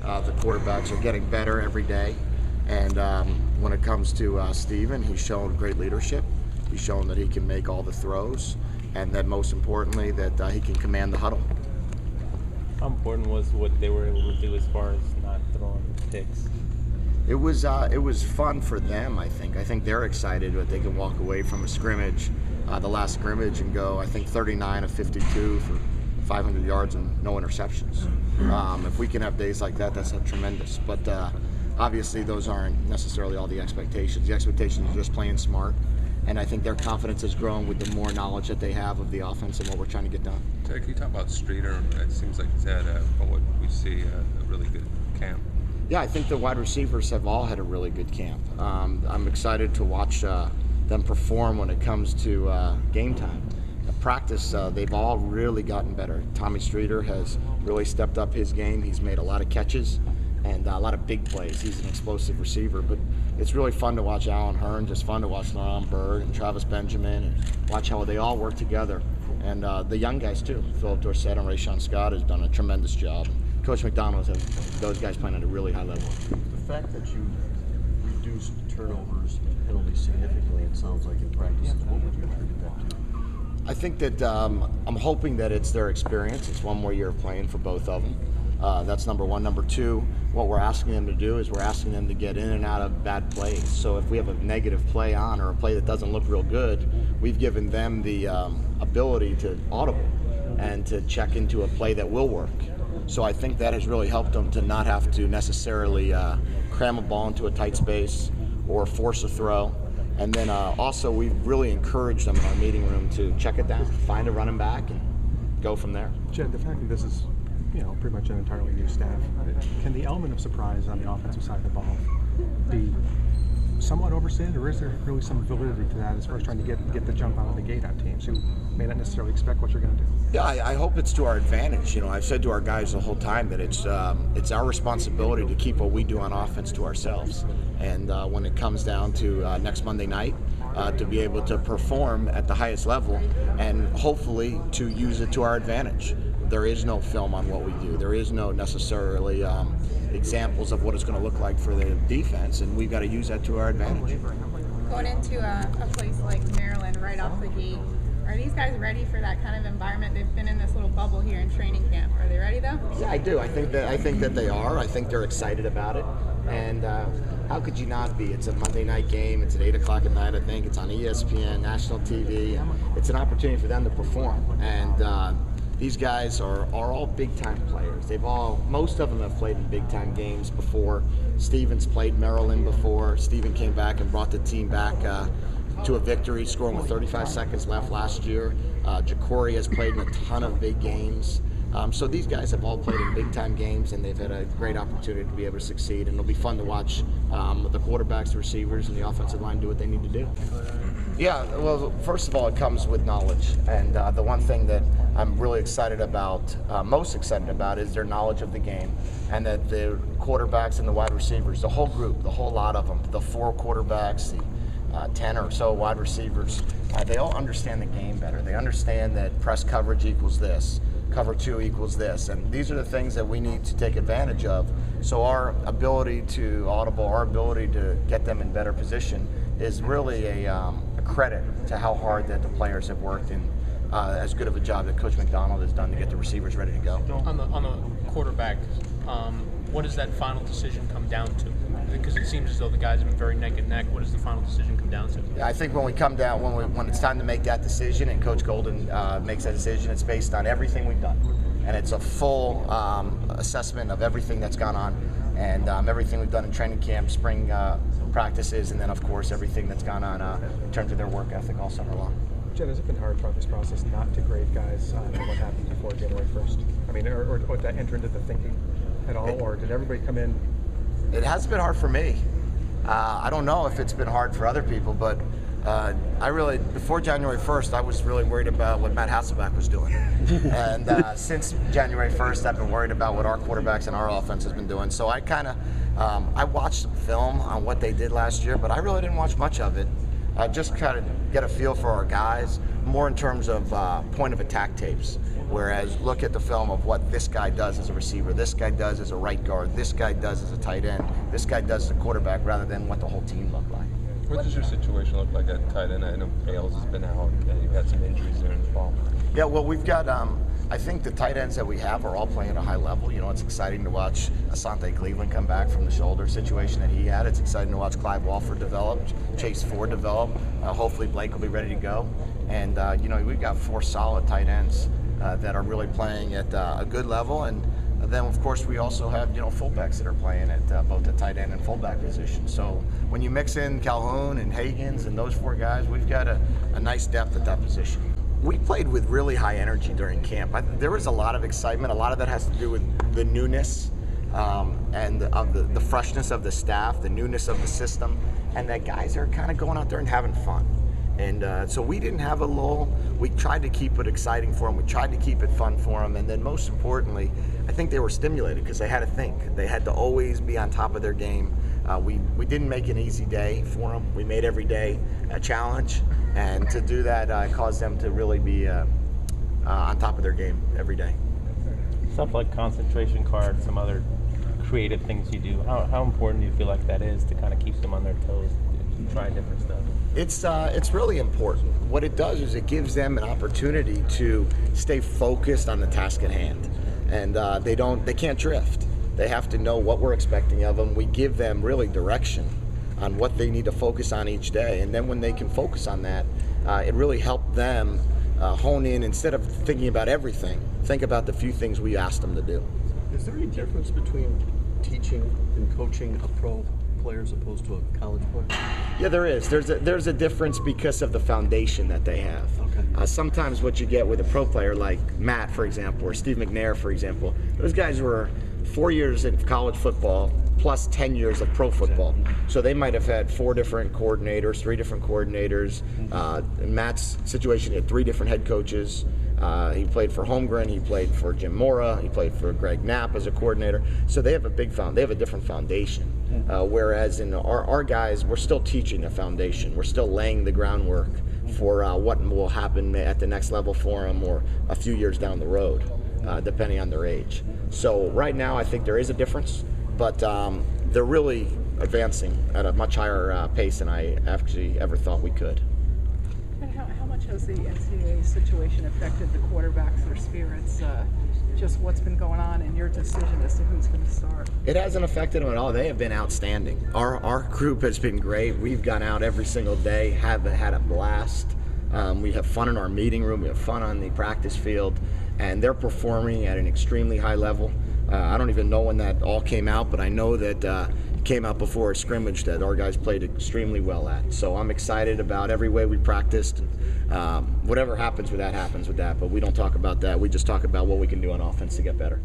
The quarterbacks are getting better every day. And when it comes to Steven, he's shown great leadership. He's shown that he can make all the throws, and that most importantly, that he can command the huddle. How important was what they were able to do as far as not throwing picks? It was fun for them, I think. I think they're excited that they can walk away from a scrimmage, the last scrimmage, and go, I think, 39 of 52 for 500 yards and no interceptions. If we can have days like that, that's tremendous. But obviously, those aren't necessarily all the expectations. The expectations are just playing smart. And I think their confidence has grown with the more knowledge that they have of the offense and what we're trying to get done. Ted, can you talk about Streeter? It seems like he's had, from what we see, a really good camp. Yeah, I think the wide receivers have all had a really good camp. I'm excited to watch them perform when it comes to game time. Practice, they've all really gotten better. Tommy Streeter has really stepped up his game. He's made a lot of catches and a lot of big plays. He's an explosive receiver, but it's really fun to watch Alan Hearn, just fun to watch Ron Bird and Travis Benjamin, and watch how they all work together. And the young guys too. Philip Dorsett and Rayshon Scott has done a tremendous job. Coach McDonald has those guys playing at a really high level. The fact that you reduced turnovers and penalties significantly, it sounds like in practice, what would you attribute that to? I think that I'm hoping that it's their experience. It's one more year of playing for both of them. That's number one. Number two, what we're asking them to do is we're asking them to get in and out of bad plays. So if we have a negative play on or a play that doesn't look real good, we've given them the ability to audible and to check into a play that will work. So I think that has really helped them to not have to necessarily cram a ball into a tight space or force a throw. And then also we've really encouraged them in our meeting room to check it down, find a running back, and go from there. Jedd, the fact that this is pretty much an entirely new staff, can the element of surprise on the offensive side of the ball be somewhat overstated, or is there really some validity to that as far as trying to get the jump out of the gate on teams who may not necessarily expect what you're going to do? Yeah, I hope it's to our advantage. I've said to our guys the whole time that it's our responsibility to keep what we do on offense to ourselves. And when it comes down to next Monday night, to be able to perform at the highest level and hopefully to use it to our advantage. There is no film on what we do. There is no necessarily examples of what it's going to look like for the defense, and we've got to use that to our advantage. Going into a place like Maryland right off the gate, are these guys ready for that kind of environment? They've been in this little bubble here in training camp. Are they ready though? Yeah, I do. I think that they are. I think they're excited about it. And how could you not be? It's a Monday night game. It's at 8 o'clock at night, I think. It's on ESPN, national TV. It's an opportunity for them to perform. And these guys are all big-time players. Most of them have played in big-time games before. Steven's played Maryland before. Steven came back and brought the team back to a victory, scoring with 35 seconds left last year. Jacory has played in a ton of big games. So these guys have all played in big-time games, and they've had a great opportunity to be able to succeed. And it'll be fun to watch the quarterbacks, the receivers, and the offensive line do what they need to do. Yeah, well, first of all, it comes with knowledge. And the one thing that I'm really excited about, most excited about, is their knowledge of the game. And that the quarterbacks and the wide receivers, the whole group, the whole lot of them, the 4 quarterbacks, the 10 or so wide receivers, they all understand the game better. They understand that press coverage equals this, cover 2 equals this, and these are the things that we need to take advantage of. So our ability to audible, our ability to get them in better position is really a credit to how hard that the players have worked and as good of a job that Coach McDonald has done to get the receivers ready to go. On the quarterback, what does that final decision come down to? Because it seems as though the guys have been very neck and neck. What does the final decision come down to? Yeah, I think when we come down, when it's time to make that decision, and Coach Golden makes that decision, it's based on everything we've done, and it's a full assessment of everything that's gone on, and everything we've done in training camp, spring practices, and then of course everything that's gone on in terms of their work ethic all summer long. Jedd, has it been hard throughout this process not to grade guys on what happened before January 1st? I mean, or did that enter into the thinking at all, or did everybody come in? It has been hard for me. I don't know if it's been hard for other people, but before January 1st, I was really worried about what Matt Hasselbeck was doing. And since January 1st, I've been worried about what our quarterbacks and our offense has been doing. So I I watched some film on what they did last year, but I really didn't watch much of it. Just kind of get a feel for our guys, more in terms of point of attack tapes. Whereas look at the film of what this guy does as a receiver, this guy does as a right guard, this guy does as a tight end, this guy does as a quarterback, rather than what the whole team looked like. What does your situation look like at tight end? I know Bales has been out, and you've had some injuries there in the fall. Yeah, well, we've got, I think the tight ends that we have are all playing at a high level. You know, it's exciting to watch Asante Cleveland come back from the shoulder situation that he had. It's exciting to watch Clive Walford develop, Chase Ford develop. Hopefully Blake will be ready to go. And, you know, we've got 4 solid tight ends that are really playing at a good level. And then, of course, we also have, you know, fullbacks that are playing at both the tight end and fullback position. So when you mix in Calhoun and Hagens and those 4 guys, we've got a nice depth at that position. We played with really high energy during camp. There was a lot of excitement. A lot of that has to do with the newness and of the freshness of the staff, the newness of the system, and that guys are kind of going out there and having fun. And so we didn't have a lull. We tried to keep it exciting for them. We tried to keep it fun for them. And then most importantly, I think they were stimulated because they had to think. They had to always be on top of their game. We didn't make an easy day for them. We made every day a challenge. And to do that caused them to really be on top of their game every day. Stuff like concentration cards, some other creative things you do. How important do you feel like that is to kind of keep them on their toes, to try different stuff? It's really important. What it does is it gives them an opportunity to stay focused on the task at hand, and they can't drift. They have to know what we're expecting of them. We give them really direction on what they need to focus on each day, and then when they can focus on that, it really helped them hone in. Instead of thinking about everything, think about the few things we asked them to do. Is there any difference between teaching and coaching a pro player as opposed to a college player? Yeah, there is. There's a difference because of the foundation that they have. Okay. Sometimes what you get with a pro player like Matt, for example, or Steve McNair, for example, those guys were 4 years in college football plus 10 years of pro football. So they might have had 4 different coordinators, 3 different coordinators. In Matt's situation, he had 3 different head coaches. He played for Holmgren, he played for Jim Mora, he played for Greg Knapp as a coordinator. So they have a they have a different foundation. Whereas in our guys, we're still teaching the foundation. We're still laying the groundwork for what will happen at the next level for them or a few years down the road, depending on their age. So right now, I think there is a difference, but they're really advancing at a much higher pace than I actually ever thought we could. And how much has the NCAA situation affected the quarterbacks, their spirits, just what's been going on in your decision as to who's going to start? It hasn't affected them at all. They have been outstanding. Our group has been great. We've gone out every single day, have had a blast. We have fun in our meeting room. We have fun on the practice field, and they're performing at an extremely high level. I don't even know when that all came out, but I know that it came out before a scrimmage that our guys played extremely well at. So I'm excited about every way we practiced. Whatever happens with that, but we don't talk about that. We just talk about what we can do on offense to get better.